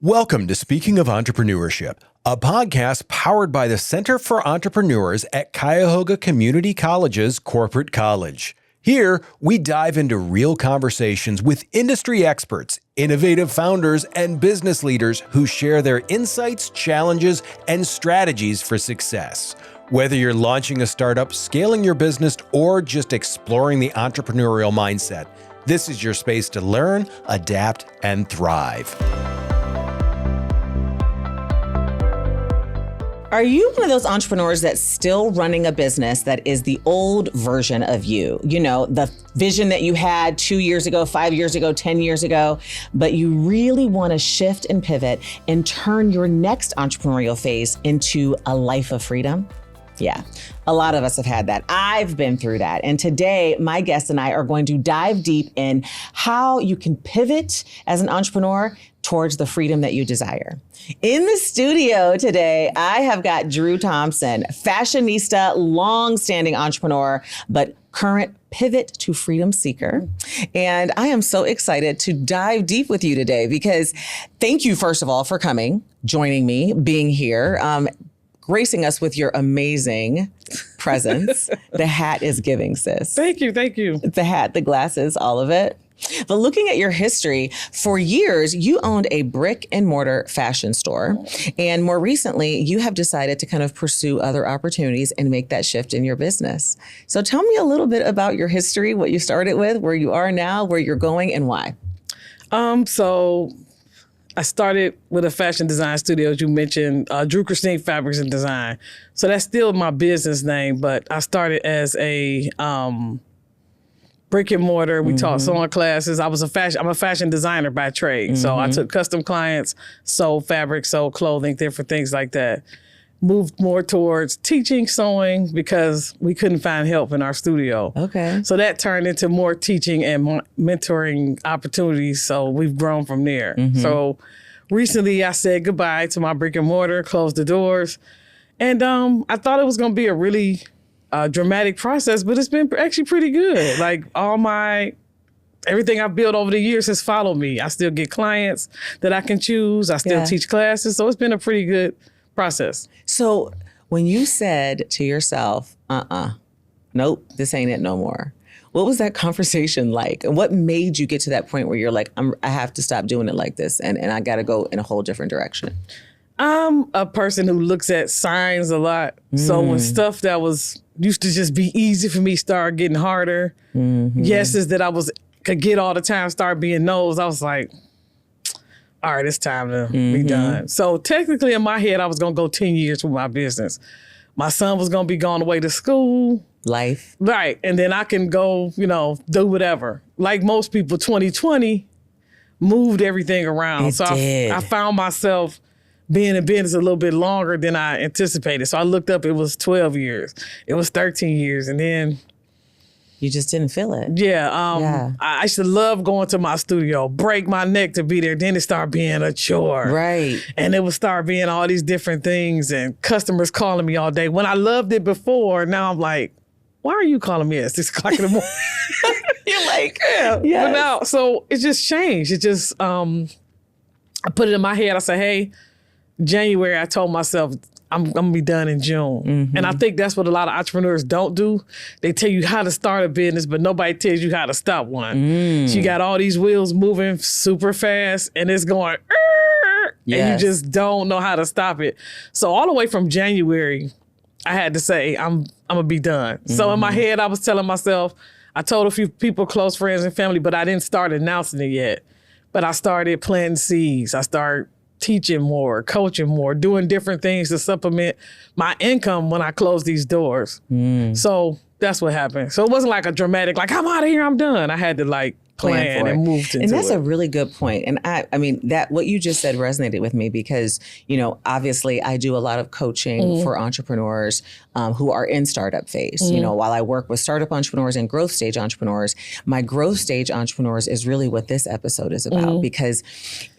Welcome to Speaking of Entrepreneurship, a podcast powered by the Center for Entrepreneurs at Cuyahoga Community College's Corporate College. Here, we dive into real conversations with industry experts, innovative founders, and business leaders who share their insights, challenges, and strategies for success. Whether you're launching a startup, scaling your business, or just exploring the entrepreneurial mindset, this is your space to learn, adapt, and thrive. Are you one of those entrepreneurs that's still running a business that is the old version of you? You know, the vision that you had 2 years ago, 5 years ago, 10 years ago, but you really want to shift and pivot and turn your next entrepreneurial phase into a life of freedom? Yeah, a lot of us have had that. I've been through that. And today, my guest and I are going to dive deep in how you can pivot as an entrepreneur towards the freedom that you desire. In the studio today, I have got Dru Thompson, fashionista, long-standing entrepreneur, but current pivot to freedom seeker. And I am so excited to dive deep with you today because thank you, first of all, for coming, joining me, being here, gracing us with your amazing presence. The hat is giving, sis. Thank you. The hat, the glasses, all of it. But looking at your history, for years, you owned a brick-and-mortar fashion store. And more recently, you have decided to kind of pursue other opportunities and make that shift in your business. So tell me a little bit about your history, what you started with, where you are now, where you're going, and why. So I started with a fashion design studio, as you mentioned, Dru Christine Fabrics and Design. So that's still my business name, but I started as a brick-and-mortar. We taught sewing classes. I'm a fashion designer by trade. So I took custom clients, sold fabric, sold clothing, different things like that. Moved more towards teaching sewing because we couldn't find help in our studio. Okay. So that turned into more teaching and mentoring opportunities. So we've grown from there. So recently I said goodbye to my brick and mortar, closed the doors. And I thought it was going to be a really dramatic process, but it's been actually pretty good. Like everything I've built over the years has followed me. I still get clients that I can choose. I still teach classes. So it's been a pretty good process. So when you said to yourself, nope, this ain't it no more. What was that conversation like? And what made you get to that point where you're like, I have to stop doing it like this and I got to go in a whole different direction? I'm a person who looks at signs a lot. So when stuff that was used to just be easy for me started getting harder, yeses that could get all the time start being no's, I was like, all right, it's time to be done. So technically in my head, I was going to go 10 years with my business. My son was going to be going away to school. Life. Right. And then I can go, do whatever. Like most people, 2020 moved everything around. I found myself being in business a little bit longer than I anticipated. So I looked up, it was 12 years. It was 13 years. And then you just didn't feel it. Yeah. I used to love going to my studio, break my neck to be there. Then it started being a chore. Right. And it would start being all these different things and customers calling me all day. When I loved it before, now I'm like, why are you calling me at 6 o'clock in the morning? You're like, yeah. Yes. But now, so it just changed. It just, I put it in my head. I said, hey, January, I told myself, I'm going to be done in June. And I think that's what a lot of entrepreneurs don't do. They tell you how to start a business, but nobody tells you how to stop one. So you got all these wheels moving super fast and it's going, and you just don't know how to stop it. So all the way from January, I had to say, I'm going to be done. So in my head, I was telling myself, I told a few people, close friends and family, but I didn't start announcing it yet. But I started planting seeds. I started teaching more, coaching more, doing different things to supplement my income when I closed these doors. So that's what happened. So it wasn't like a dramatic, like, I'm out of here, I'm done. I had to plan and move into it. And that's a really good point. And I mean, that what you just said resonated with me because, obviously I do a lot of coaching for entrepreneurs who are in startup phase. While I work with startup entrepreneurs and growth stage entrepreneurs, my growth stage entrepreneurs is really what this episode is about because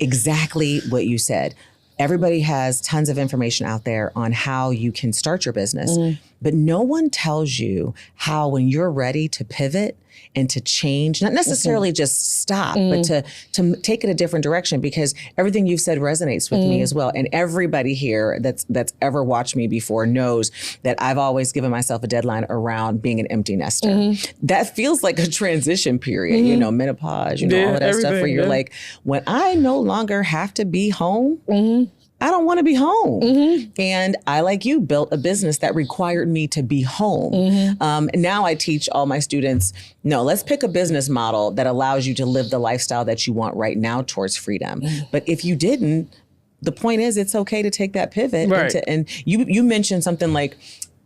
exactly what you said. Everybody has tons of information out there on how you can start your business. But no one tells you how, when you're ready to pivot and to change, not necessarily just stop, but to take it a different direction, because everything you've said resonates with me as well. And everybody here that's ever watched me before knows that I've always given myself a deadline around being an empty nester. That feels like a transition period, you know, menopause, you know, all of that stuff where you're like, when I no longer have to be home, I don't want to be home. And I, like you, built a business that required me to be home. Now I teach all my students, no, let's pick a business model that allows you to live the lifestyle that you want right now towards freedom. But if you didn't, the point is it's okay to take that pivot. Right. And you mentioned something like,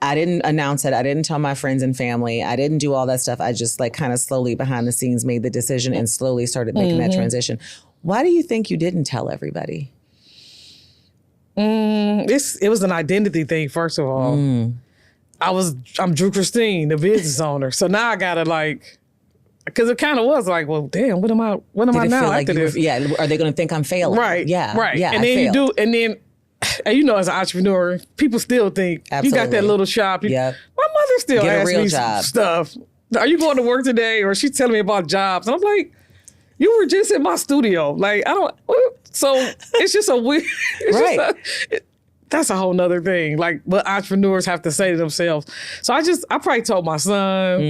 I didn't announce it. I didn't tell my friends and family. I didn't do all that stuff. I just like kind of slowly behind the scenes made the decision and slowly started making that transition. Why do you think you didn't tell everybody? It was an identity thing, first of all. I'm Dru Christine, the business owner. So now I gotta like, because it kind of was like, well, damn, what am I now after this? Are they gonna think I'm failing? Right. Yeah. And then and you know, as an entrepreneur, people still think you got that little shop. My mother still asks me stuff. Are you going to work today? Or she's telling me about jobs. And I'm like, you were just in my studio. Like, I don't. So it's just a weird. That's a whole nother thing. Like what entrepreneurs have to say to themselves. So I probably told my son.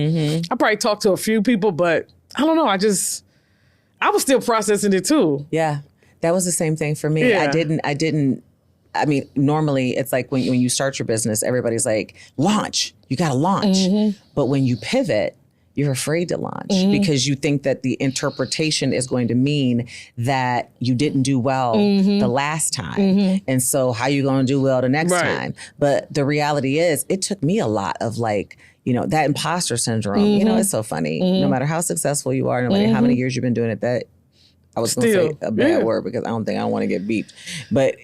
I probably talked to a few people, but I don't know. I was still processing it too. Yeah, that was the same thing for me. Yeah. I mean, normally it's like when you start your business, everybody's like, launch. You got to launch. But when you pivot, you're afraid to launch because you think that the interpretation is going to mean that you didn't do well the last time. And so how you going to do well the next time? But the reality is it took me a lot of like, you know, that imposter syndrome. You know, it's so funny. No matter how successful you are, no matter how many years you've been doing it, that I was going to say a bad word because I don't want to get beeped. But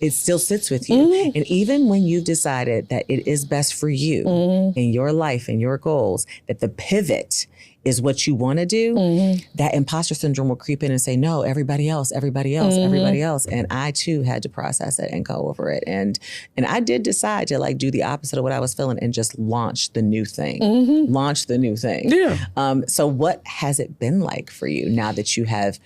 it still sits with you. And even when you've decided that it is best for you in your life and your goals, that the pivot is what you want to do, that imposter syndrome will creep in and say, no, everybody else. And I too had to process it and go over it. And I did decide to like do the opposite of what I was feeling and just launch the new thing. Yeah. So what has it been like for you now that you have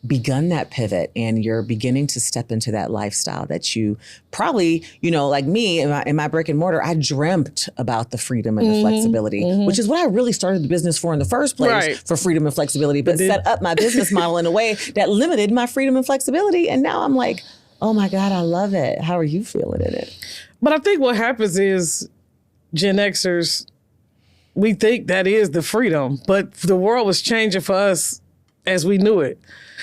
begun that pivot and you're beginning to step into that lifestyle that you probably, you know, like me in my brick and mortar, I dreamt about the freedom and the flexibility, which is what I really started the business for in the first place, for freedom and flexibility, but set up my business model in a way that limited my freedom and flexibility. And now I'm like, oh my God, I love it. How are you feeling in it? But I think what happens is Gen Xers, we think that is the freedom, but the world was changing for us as we knew it.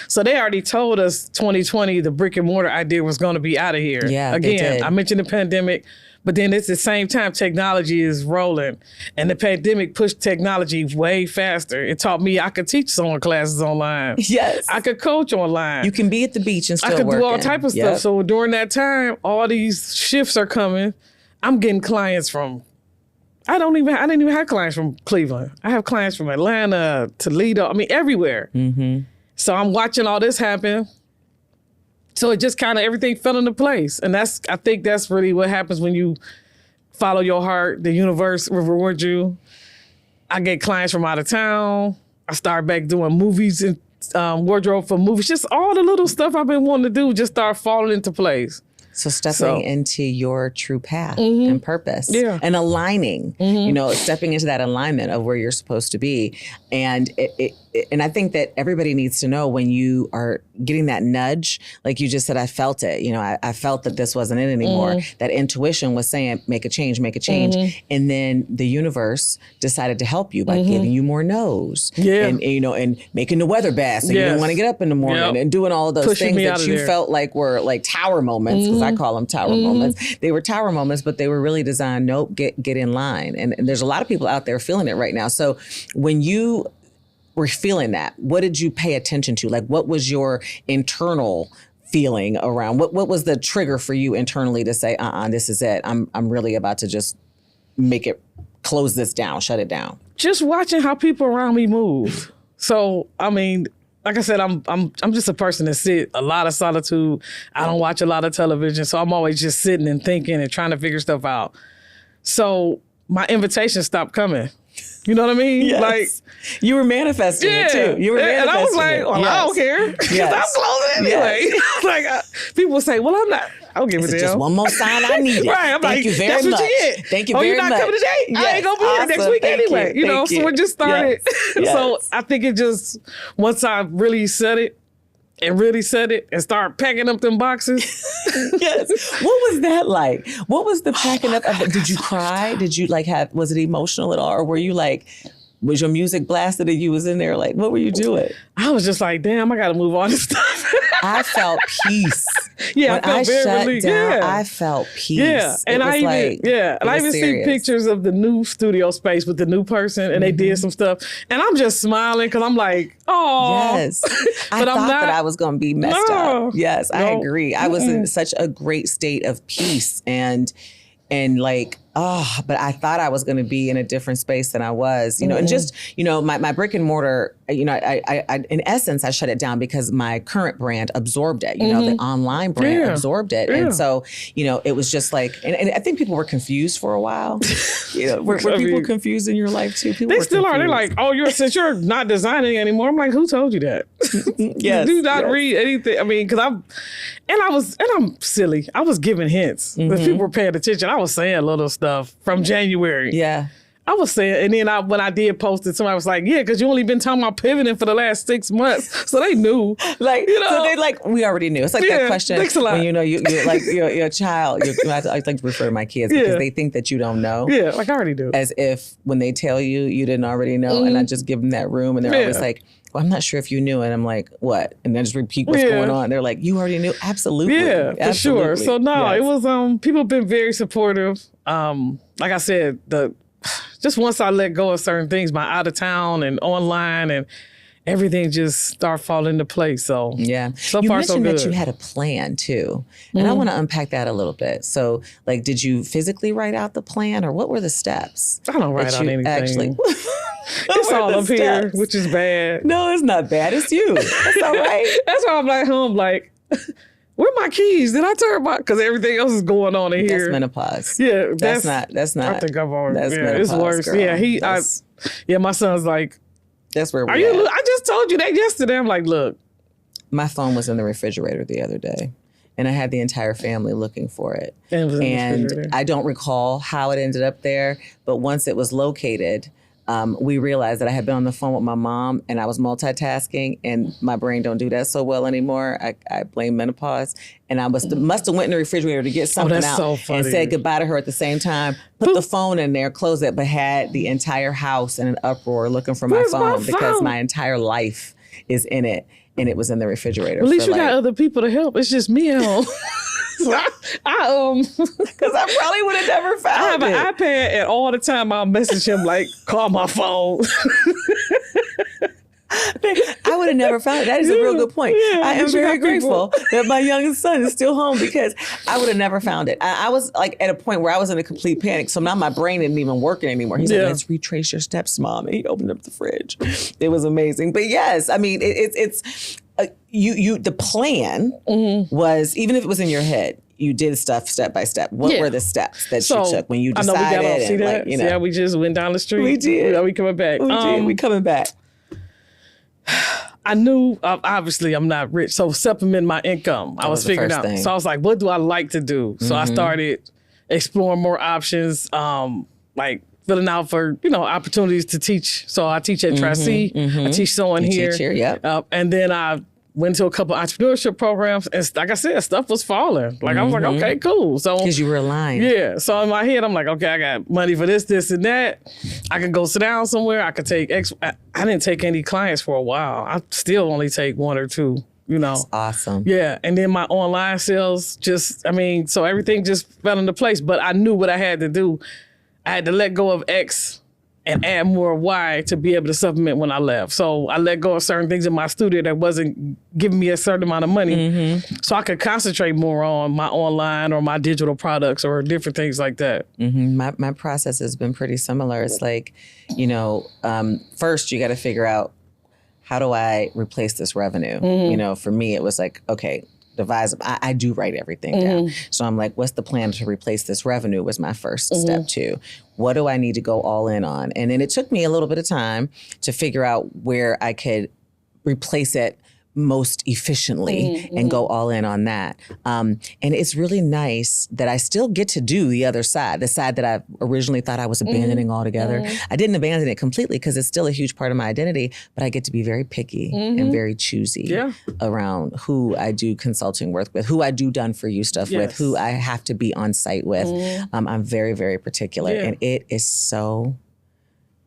So they already told us 2020, the brick and mortar idea was going to be out of here. Yeah, again, I mentioned the pandemic, but then it's the same time technology is rolling, and the pandemic pushed technology way faster. It taught me I could teach someone classes online. Yes. I could coach online. You can be at the beach and still I could working. do all type of stuff. So during that time, all these shifts are coming. I'm getting clients from, I didn't even have clients from Cleveland. I have clients from Atlanta, Toledo, I mean, everywhere. So I'm watching all this happen. So it just kind of, everything fell into place. And I think that's really what happens when you follow your heart. The universe will reward you. I get clients from out of town. I start back doing movies and wardrobe for movies. Just all the little stuff I've been wanting to do just start falling into place. So stepping into your true path and purpose and aligning, you know, stepping into that alignment of where you're supposed to be. And and I think that everybody needs to know when you are getting that nudge, like you just said, I felt it, you know, I felt that this wasn't it anymore. That intuition was saying, make a change. And then the universe decided to help you by giving you more no's and, you know, and making the weather bad. So you didn't want to get up in the morning and doing all of those things that you felt like were like tower moments, because I call them tower moments. They were tower moments, but they were really designed, nope, get in line. And there's a lot of people out there feeling it right now. So when you were feeling that, what did you pay attention to? Like, what was your internal feeling around? What was the trigger for you internally to say, this is it. I'm really about to just close this down, shut it down. Just watching how people around me move. So, I mean, like I said, I'm just a person that sit a lot of solitude. I don't watch a lot of television, so I'm always just sitting and thinking and trying to figure stuff out. So my invitations stopped coming. You know what I mean? Yes. Like, you were manifesting it too. You were manifesting and I was like, it. well, Yes. I don't care. Because Yes. I'm closing anyway. Yes. Like, people say, well, I'm not. I don't give a It's damn. just one more sign I needed. Right. I'm Thank like, you very that's much. what you get. Thank you oh, very you're not much. coming today? Yes. I ain't going to be here next Awesome. week Thank anyway. you. You know, Thank so you. it just started. Yes. So I think it just, once I really said it, and start packing up them boxes. Yes. What was that like? What was the packing up of it? Did you cry? Did you was it emotional at all? Or were you like, was your music blasted and you was in there like, what were you doing? I was just like, damn, I got to move on this stuff. I felt peace. Yeah, when I felt very shut relieved. down, Yeah. I felt peace. Yeah, and I even see serious. pictures of the new studio space with the new person, and they did some stuff, and I'm just smiling because I'm like, oh, Yes. I But I'm thought not- that I was going to be messed No. up. Yes, I No. agree. I was in such a great state of peace and like, but I thought I was going to be in a different space than I was, and just, my brick and mortar, I in essence, I shut it down because my current brand absorbed it, the online brand absorbed it. Yeah. And so, it was just like, and I think people were confused for a while. Were people confused in your life too? People they were still are. They're confused. like, oh, since you're not designing anymore. I'm like, who told you that? Yes, Do not yes. read anything. I mean, because I'm silly. I was giving hints, but people were paying attention. I was saying little stuff from January. Yeah. I was saying, and then when I did post it, somebody was like, yeah, because you only been talking about pivoting for the last 6 months. So they knew. Like, so they we already knew. It's like that Yeah, question thanks a lot. when you're like your child. I like to refer to my kids because they think that you don't know. Yeah, like I already do. As if when they tell you, you didn't already know. And I just give them that room and they're always like, well, I'm not sure if you knew. And I'm like, what? And then just repeat what's going on. They're like, you already knew? Absolutely. Yeah, for sure. Absolutely. So no, Yes. it was people have been very supportive. Like I said, just once I let go of certain things, my out of town and online and everything just start falling into place. So yeah. so you far so mentioned good. that you had a plan too. And I want to unpack that a little bit. So like, did you physically write out the plan or what were the steps? I don't write that out you anything. Actually, It's all the up here, steps? which is bad. No, it's not bad. It's you. That's all right. That's why I'm like home, like, where my keys? Did I turn my? Because everything else is going on in here. That's menopause. Yeah, That's not. I think I've already. That's Yeah, menopause, it's worse. girl. Yeah, my son's like, That's where are we're you? at. I just told you that yesterday. I'm like, look, My phone was in the refrigerator the other day, and I had the entire family looking for it. it was in the And refrigerator. I don't recall how it ended up there, but once it was located, we realized that I had been on the phone with my mom and I was multitasking and my brain don't do that so well anymore. I blame menopause. And I must have went in the refrigerator to get something that's out so funny. and said goodbye to her at the same time, put the phone in there, closed it, but had the entire house in an uproar looking for my Where's my phone because phone? my entire life is in it. And it was in the refrigerator. At least for you got other people to help. It's just me at home. So because I probably would have never I found have it. an iPad, and all the time I'll message him like, call my phone. I would have never found it. That is a real good point. Yeah, I am you should very have people. grateful that my youngest son is still home because I would have never found it. I was like at a point where I was in a complete panic. So now my brain isn't even working anymore. He's like, let's retrace your steps, Mom. And he opened up the fridge. It was amazing. But yes, I mean, it's the plan was, even if it was in your head, you did stuff step by step. What were the steps that you took when you decided? I know we got off. See and that? like, See how we just went down the street? We did. We coming back. We did. We coming back. I knew, obviously, I'm not rich. So supplement my income. I was the figuring first out. thing. So I was like, what do I like to do? So I started exploring more options, like filling out for, opportunities to teach. So I teach at Tri-C. I teach sewing here. Teach here, yep. And then I went to a couple entrepreneurship programs. And like I said, stuff was falling. Like I was like, okay, cool. So Because you were aligned. yeah. So in my head, I'm like, okay, I got money for this, and that. I can go sit down somewhere. I could take I didn't take any clients for a while. I still only take one or two, Awesome. Yeah. And then my online sales so everything just fell into place. But I knew what I had to do. I had to let go of X and add more Y to be able to supplement when I left. So I let go of certain things in my studio that wasn't giving me a certain amount of money. So I could concentrate more on my online or my digital products or different things like that. My process has been pretty similar. It's like, first you got to figure out, how do I replace this revenue? For me, it was like, okay, devise. I do write everything down. So I'm like, what's the plan to replace this revenue was my first step too. What do I need to go all in on? And then it took me a little bit of time to figure out where I could replace it most efficiently and go all in on that. And it's really nice that I still get to do the other side, the side that I originally thought I was abandoning altogether. I didn't abandon it completely because it's still a huge part of my identity, but I get to be very picky and very choosy around who I do consulting work with, who I do done for you stuff with, who I have to be on site with. I'm very, very particular and it is so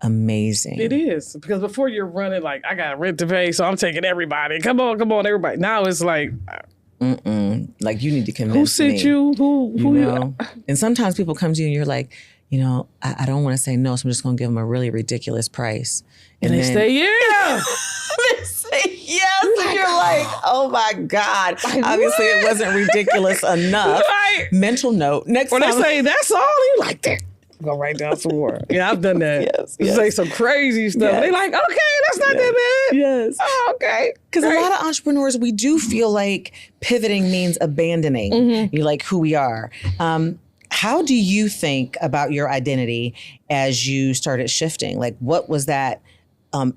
amazing. It is, because before you're running like, I got rent to pay, so I'm taking everybody. Come on, everybody. Now it's like, like you need to convince who sent me. you? Who you know? And sometimes people come to you and you're like, you know, I don't want to say no, so I'm just going to give them a really ridiculous price. And they say, yeah. They say yes, and you're like, oh my God. Obviously, it wasn't ridiculous enough. Right. Mental note. Next Or time. they say, that's all? You like that. Go write down some more. Yeah, I've done that. Yes. Say some crazy stuff. Yes. They like, okay, that's not that bad. Yes. Oh, okay. Because a lot of entrepreneurs, we do feel like pivoting means abandoning like who we are. How do you think about your identity as you started shifting? Like, what was that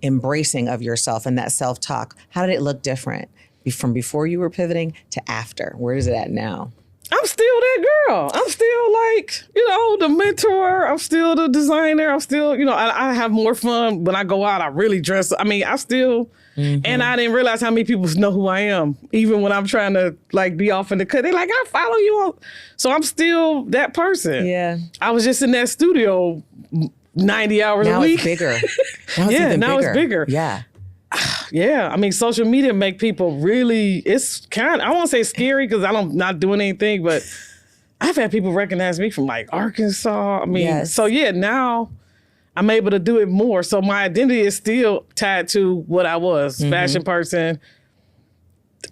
embracing of yourself and that self-talk? How did it look different from before you were pivoting to after? Where is it at now? I'm still that girl. I'm still like, you know, the mentor. I'm still the designer. I'm still, you know, I have more fun when I go out. I really dress. I mean, I still, and I didn't realize how many people know who I am. Even when I'm trying to like be off in the cut, they're like, I follow you on. So I'm still that person. Yeah. I was just in that studio 90 hours a week. Now it's bigger. Now it's bigger. Yeah. Yeah, I mean, social media make people really, it's kind of, I won't say scary because I'm not doing anything, but I've had people recognize me from like Arkansas. I mean, so yeah, now I'm able to do it more. So my identity is still tied to what I was, fashion person,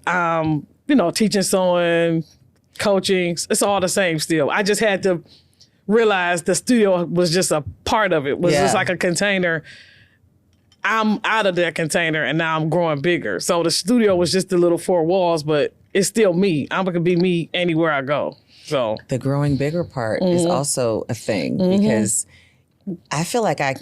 you know, teaching, sewing, coaching. It's all the same still. I just had to realize the studio was just a part of it, was just like a container. I'm out of that container and now I'm growing bigger. So the studio was just the little four walls, but it's still me. I'm gonna be me anywhere I go. So the growing bigger part is also a thing because I feel like I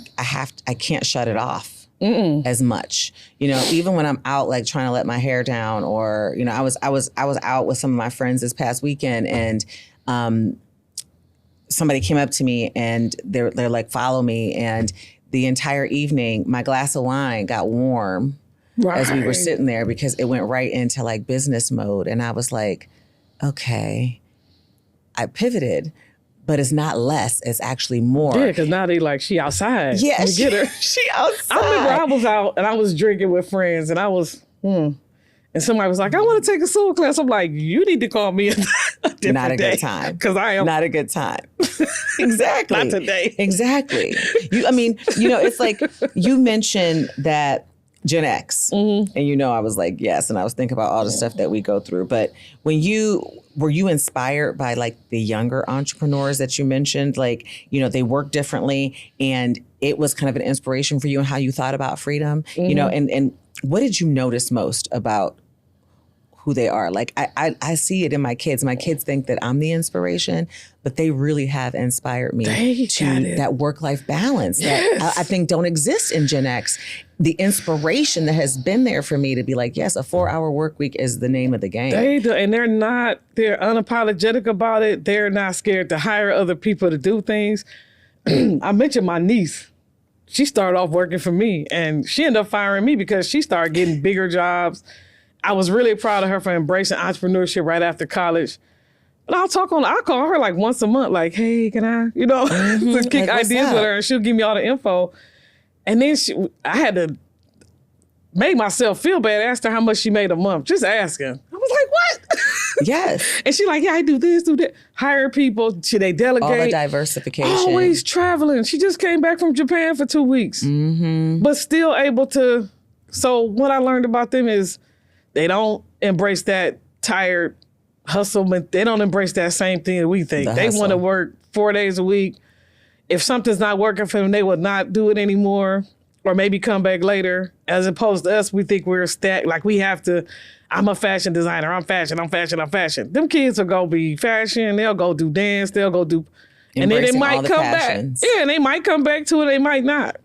can't shut it off as much. You know, even when I'm out like trying to let my hair down, or you know, I was out with some of my friends this past weekend and somebody came up to me and they're like, follow me, and the entire evening, my glass of wine got warm as we were sitting there because it went right into like business mode. And I was like, okay, I pivoted, but it's not less, it's actually more. Yeah, because now they like, she outside. Yeah, get her. She outside. I remember I was out and I was drinking with friends and I was, and somebody was like, I want to take a soul class. I'm like, you need to call me a different Not a day, good time. Because I am. Not a good time. Exactly. Not today. Exactly. I mean, you know, it's like you mentioned that Gen X. And you know, I was like, yes. And I was thinking about all the stuff that we go through. But were you inspired by like the younger entrepreneurs that you mentioned? Like, you know, they work differently and it was kind of an inspiration for you and how you thought about freedom, you know, and what did you notice most about who they are? Like, I see it in my kids. My kids think that I'm the inspiration, but they really have inspired me to that work-life balance that I think don't exist in Gen X. The inspiration that has been there for me to be like, yes, a 4-hour work week is the name of the game. They do, and they're unapologetic about it. They're not scared to hire other people to do things. I mentioned my niece. She started off working for me and she ended up firing me because she started getting bigger jobs. I was really proud of her for embracing entrepreneurship right after college. But I'll call her like once a month, like, hey, can I, you know, to kick like, ideas with her, and she'll give me all the info. And then I had to make myself feel bad, asked her how much she made a month, just asking. I was like, what? Yes. And she like, yeah, I do this, do that. Hire people, they delegate. All the diversification. Always traveling. She just came back from Japan for 2 weeks. But still able to, so what I learned about them is they don't embrace that tired hustle. They don't embrace that same thing that we think. They want to work 4 days a week. If something's not working for them, they will not do it anymore. or maybe come back later, as opposed to us, we think we're stacked. Like we have to, I'm a fashion designer, I'm fashion. Them kids will go be fashion, they'll go do dance, they'll go do, and then they might come back. Yeah, and they might come back to it, they might not.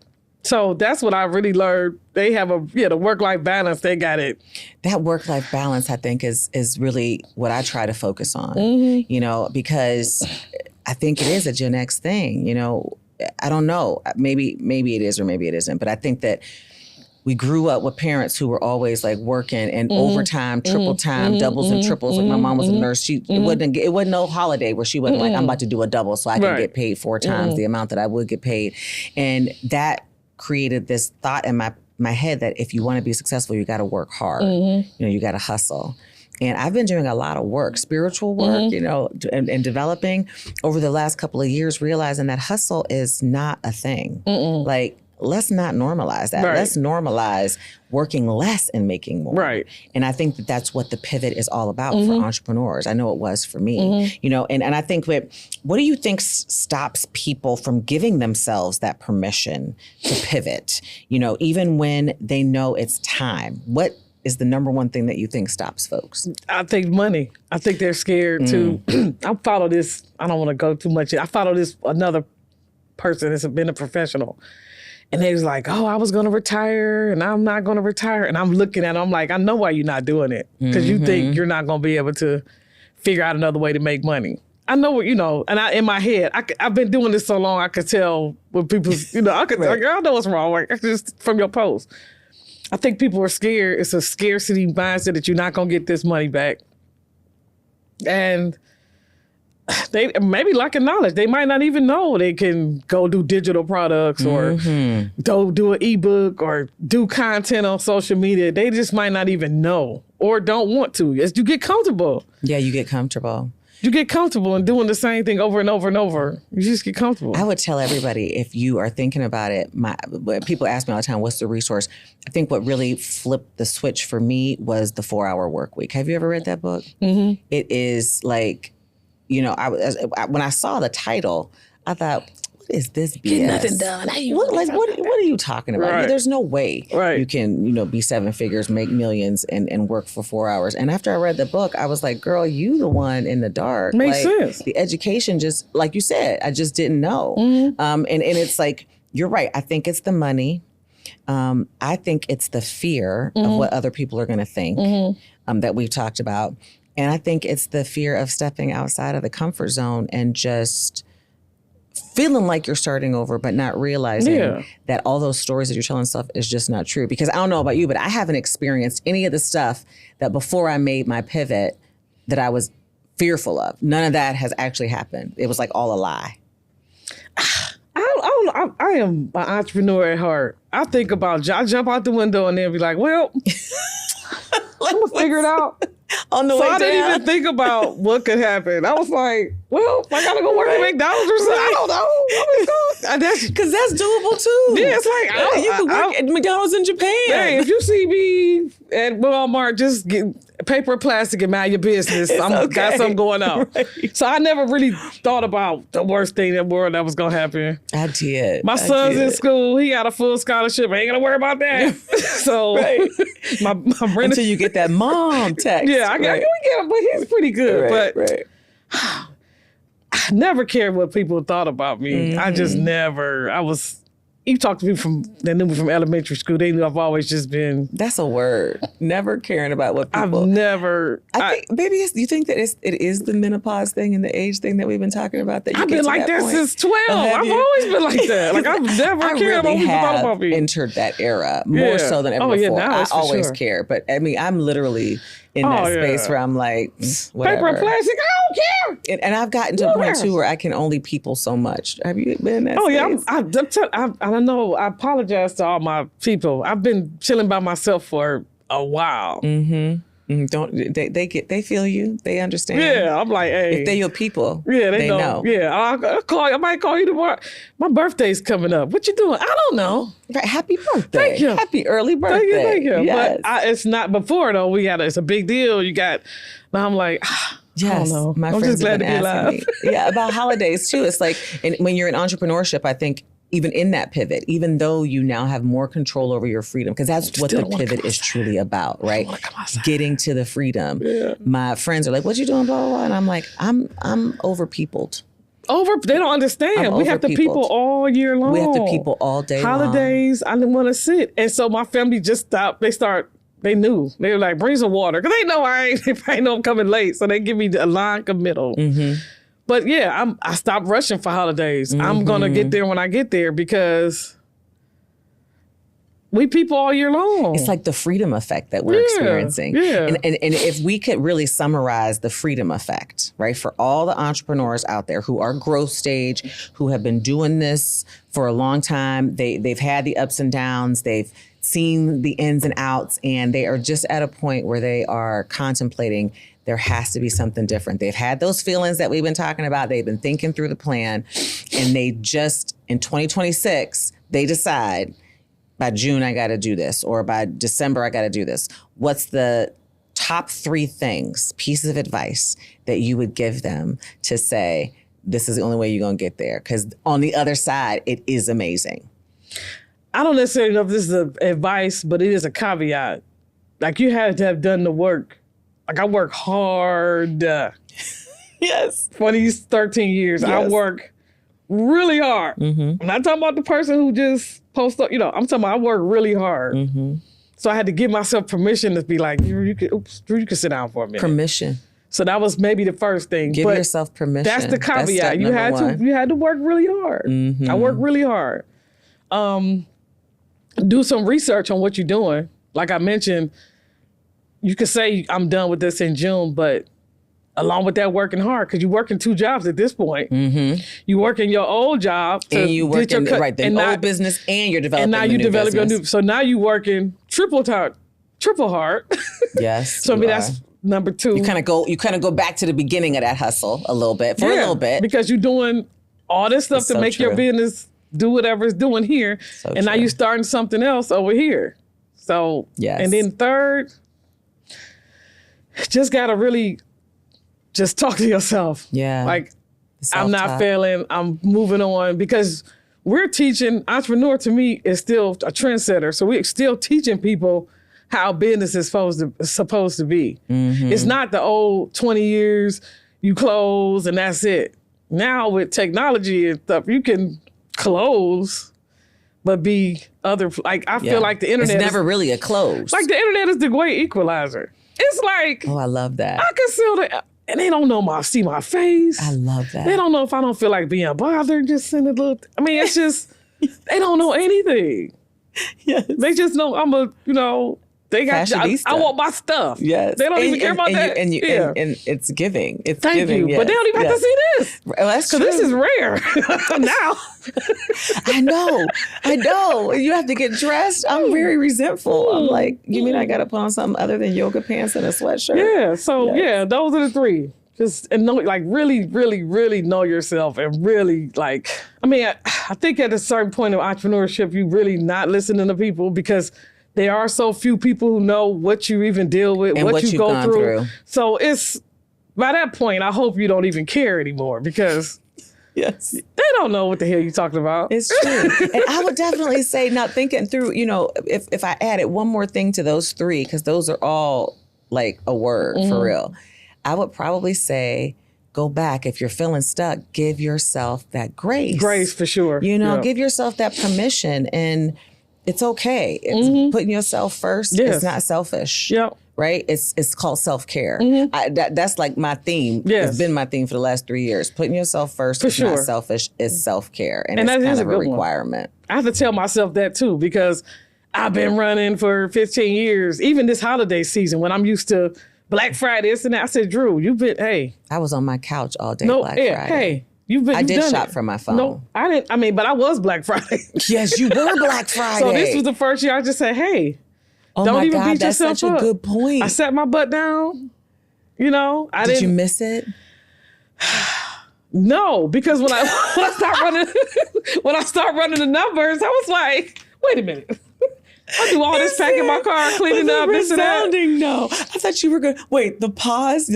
So that's what I really learned. They have the work-life balance, they got it. That work-life balance, I think, is really what I try to focus on, because I think it is a Gen X thing, I don't know. Maybe it is or maybe it isn't. But I think that we grew up with parents who were always like working and overtime, triple time, doubles and triples. Like my mom was a nurse. It wasn't no holiday where she wasn't like, I'm about to do a double so I can get paid 4 times the amount that I would get paid. And that created this thought in my head that if you want to be successful, you got to work hard. You got to hustle. And I've been doing a lot of work, spiritual work, and developing over the last couple of years, realizing that hustle is not a thing. Like, let's not normalize that. Right. Let's normalize working less and making more. Right. And I think that that's what the pivot is all about for entrepreneurs. I know it was for me, and I think what do you think stops people from giving themselves that permission to pivot, even when they know it's time? What is the number one thing that you think stops folks? I think money. I think they're scared to, I follow this, I don't want to go too much. I follow this, another person that's been a professional. And they was like, oh, I was going to retire and I'm not going to retire. And I'm looking at them, I'm like, I know why you're not doing it. Because you think you're not going to be able to figure out another way to make money. I know what, and in my head, I've been doing this so long, I could tell when people, I could, I know what's wrong, like, just from your post. I think people are scared. It's a scarcity mindset that you're not going to get this money back. And they maybe lacking knowledge. They might not even know they can go do digital products or go do an ebook or do content on social media. They just might not even know or don't want to. As you get comfortable. Yeah, you get comfortable. You get comfortable in doing the same thing over and over and over. You just get comfortable. I would tell everybody, if you are thinking about it, people ask me all the time, what's the resource? I think what really flipped the switch for me was the 4-Hour Work Week. Have you ever read that book? It is like, when I saw the title, I thought, what is this BS? Get nothing done. What are you talking about? Right. There's no way you can, be 7 figures, make millions, and work for 4 hours. And after I read the book, I was like, girl, you the one in the dark. Makes sense. The education just, like you said, I just didn't know. And it's like, you're right. I think it's the money. I think it's the fear of what other people are going to think that we've talked about. And I think it's the fear of stepping outside of the comfort zone and just feeling like you're starting over, but not realizing that all those stories that you're telling stuff is just not true. Because I don't know about you, but I haven't experienced any of the stuff that before I made my pivot that I was fearful of. None of that has actually happened. It was like all a lie. I am an entrepreneur at heart. I think about, I jump out the window and then be like, well, I'm going to figure it out. On the way down. I didn't even think about what could happen. I was like, well, I gotta go work at McDonald's or something. I don't know. Because that's doable too. Yeah, it's like, you could work at McDonald's in Japan. Hey, if you see me at Walmart, just get paper or plastic and mind your business. Got something going on. Right. So I never really thought about the worst thing in the world that was gonna happen. I did. My son's in school. He got a full scholarship. I ain't gonna worry about that. So my until you get that mom text. Yeah, I get him, but he's pretty good. I never cared what people thought about me. I just never. You talk to people that knew me from elementary school, they knew I've always just been. That's a word. Never caring about what people. I've never. I think maybe you think that it is the menopause thing and the age thing that we've been talking about. That you I've been like that since 12. I've always been like that. Like I've never cared about what people thought about me. Entered that era more so than ever before. I always care, but I mean, I'm literally in that space where I'm like, whatever. Paper and plastic, I don't care. And I've gotten to a point too where I can only people so much. Have you been in that space? I don't know. I apologize to all my people. I've been chilling by myself for a while. Don't they feel you? They understand. Yeah, I'm like, hey, if they're your people, they know. Yeah, I'll call you. I might call you tomorrow. My birthday's coming up. What you doing? I don't know. Right, happy birthday! Thank you. Happy early birthday! Thank you. Yes. But it's not before though. It's a big deal. You got. Now I'm like. Yes, I don't know. I'm just glad to be alive. Me, about holidays too. It's like, and when you're in entrepreneurship, I think even in that pivot, even though you now have more control over your freedom, because that's what the pivot is truly about, right? Getting to the freedom. Yeah. My friends are like, what you doing, blah, blah, blah. And I'm like, I'm over peopled. They don't understand. We have the people all year long. We have the people all day long. Holidays, I didn't want to sit. And so my family just stopped. They knew. They were like, bring some water. Because they know they probably know I'm coming late. So they give me a line committal. Mm-hmm. But yeah, I stopped rushing for holidays. Mm-hmm. I'm going to get there when I get there because we people all year long. It's like the freedom effect that we're experiencing. Yeah. And if we could really summarize the freedom effect, right, for all the entrepreneurs out there who are growth stage, who have been doing this for a long time, they've had the ups and downs, they've seen the ins and outs, and they are just at a point where they are contemplating there has to be something different. They've had those feelings that we've been talking about. They've been thinking through the plan, and they just, in 2026, they decide, by June, I got to do this, or by December, I got to do this. What's the top 3 things, pieces of advice that you would give them to say, this is the only way you're going to get there? Because on the other side, it is amazing. I don't necessarily know if this is advice, but it is a caveat. Like, you had to have done the work. Like, I work hard. Yes. For these 13 years, yes. I work really hard. Mm-hmm. I'm not talking about the person who just posts up, I'm talking about I work really hard. Mm-hmm. So I had to give myself permission to be like, Drew, you can sit down for a minute. Permission. So that was maybe the first thing. Give yourself permission. That's the caveat. You had to work really hard. Mm-hmm. I work really hard. Do some research on what you're doing. Like I mentioned, you could say I'm done with this in June, but along with that, working hard, because you're working 2 jobs at this point. Mm-hmm. You work in your old job, and you work in the old business, and you're developing. And now you develop your new. So now you working triple hard. Yes. So I mean that's number 2. You kind of go back to the beginning of that hustle a little bit, a little bit, because you're doing all this stuff to make your business do whatever it's doing here, and now you're starting something else over here. So yes. And then third, just gotta really just talk to yourself. Yeah. Like, I'm not failing, I'm moving on, because we're teaching, entrepreneur to me is still a trendsetter. So we're still teaching people how business is supposed to be. Mm-hmm. It's not the old 20 years, you close and that's it. Now with technology and stuff, you can close, but be other, like, I feel like the internet is never really a close. Like, the internet is the great equalizer. It's like, oh, I love that. I can and they don't know see my face. I love that. They don't know if I don't feel like being bothered, just send a little, it's just, they don't know anything. Yes. They just know they got, I want my stuff. Yes. They don't even care about that. And it's giving. It's Thank giving. you. Yes. But they don't even have to see this. Well, that's true. Because this is rare now. I know. You have to get dressed. I'm very resentful. I'm like, you mean I got to put on something other than yoga pants and a sweatshirt? Yeah. So those are the 3. Just and know, like, really, really, really know yourself, and really, like, I think at a certain point of entrepreneurship, you really not listening to people, because there are so few people who know what you even deal with, and what you go through. So it's, by that point, I hope you don't even care anymore, because yes, they don't know what the hell you're talking about. It's true. And I would definitely say, now thinking through, if I added one more thing to those 3, because those are all like a word for real, I would probably say, go back. If you're feeling stuck, give yourself that grace. Grace, for sure. Give yourself that permission, and it's okay. It's putting yourself first. Yes. It's not selfish. Yep. Right? It's called self-care. Mm-hmm. That's like my theme. Yes. It's been my theme for the last 3 years. Putting yourself first is not selfish. It's self-care. And it's that kind is of a requirement. I have to tell myself that too, because I've been running for 15 years. Even this holiday season, when I'm used to Black Friday, this and that, I said, Drew, I was on my couch all day Black Friday. Hey, I did shop from my phone. No, I didn't. But I was Black Friday. Yes, you were Black Friday. So this was the first year I just said, hey, oh don't my even God, beat that's yourself such up. A good point. I sat my butt down. Did you miss it? No, because when I start running the numbers, I was like, wait a minute. I do all this packing my car, cleaning up, this and that. No. I thought you were going to, wait, the pause,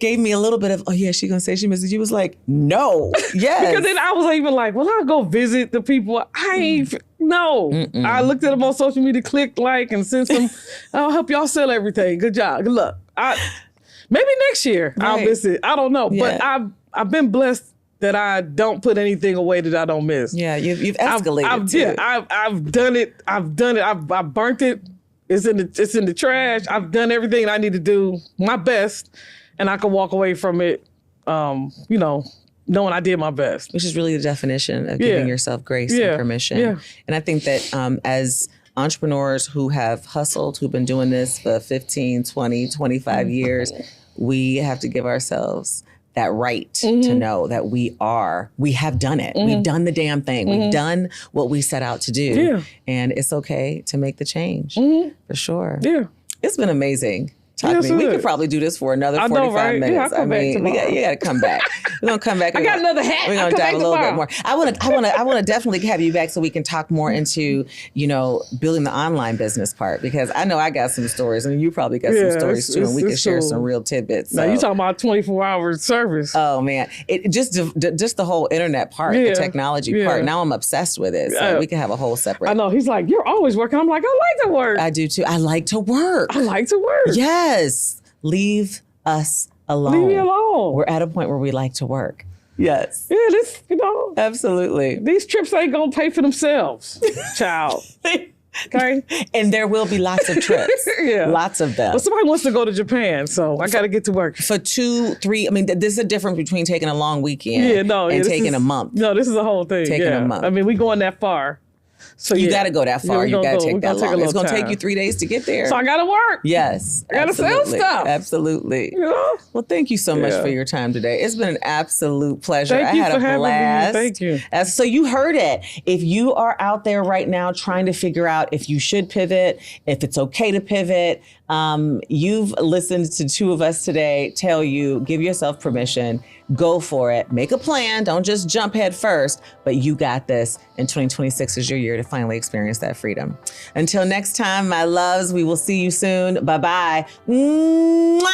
gave me a little bit of, oh yeah, she gonna say she misses you. Was like, no, yes. Because then I was even like, well, I'll go visit the people. I ain't, no. I looked at them on social media, clicked like, and sent some, I'll help y'all sell everything. Good job. Good luck. Maybe next year I'll visit. I don't know. Yeah. But I've been blessed that I don't put anything away that I don't miss. Yeah, you've escalated too. I've done it. I've burnt it. It's in the trash. I've done everything I need to do, my best, and I can walk away from it, knowing I did my best. Which is really the definition of giving yourself grace and permission. Yeah. And I think that as entrepreneurs who have hustled, who've been doing this for 15, 20, 25 years, we have to give ourselves that right to know that we have done it. We've done the damn thing. We've done what we set out to do. Yeah. And it's okay to make the change, for sure. Yeah. It's been amazing. We could probably do this for another 45 minutes. Yeah, I'll come back tomorrow. You got to come back. We're gonna come back. I got another hat. We're gonna dive a little bit more. I want to definitely have you back so we can talk more into building the online business part, because I know I got some stories and you probably got some stories too, and we can share some real tidbits. Now you talking about 24-hour service? Oh man, it just the whole internet part, the technology part. Now I'm obsessed with it, so we can have a whole separate. I know. He's like, you're always working. I'm like, I like to work. I do too. I like to work. Yes. Leave us alone. Leave me alone. We're at a point where we like to work. Yes. Yeah, this, Absolutely. These trips ain't gonna pay for themselves, child. Okay? And there will be lots of trips. Lots of them. Well, somebody wants to go to Japan, so I got to get to work. For 2, 3, I mean, there's a difference between taking a long weekend and taking a month. No, this is a whole thing. Taking a month. I mean, we going that far. So you got to go that far. You got to take that long. It's going to time. take you 3 days to get there. So I got to work. Yes. I got to sell stuff. Absolutely. Well, thank you so much for your time today. It's been an absolute pleasure. Thank you I had for a blast. having me. Thank you. So you heard it. If you are out there right now trying to figure out if you should pivot, if it's okay to pivot, you've listened to two of us today tell you, give yourself permission, go for it, make a plan, don't just jump head first, but you got this, and 2026 is your year to finally experience that freedom. Until next time, my loves, we will see you soon. Bye-bye. Mwah!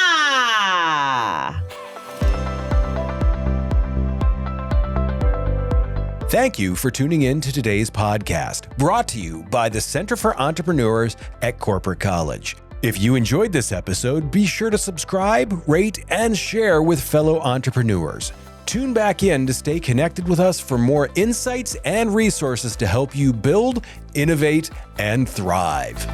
Thank you for tuning in to today's podcast, brought to you by the Center for Entrepreneurs at Corporate College. If you enjoyed this episode, be sure to subscribe, rate, and share with fellow entrepreneurs. Tune back in to stay connected with us for more insights and resources to help you build, innovate, and thrive.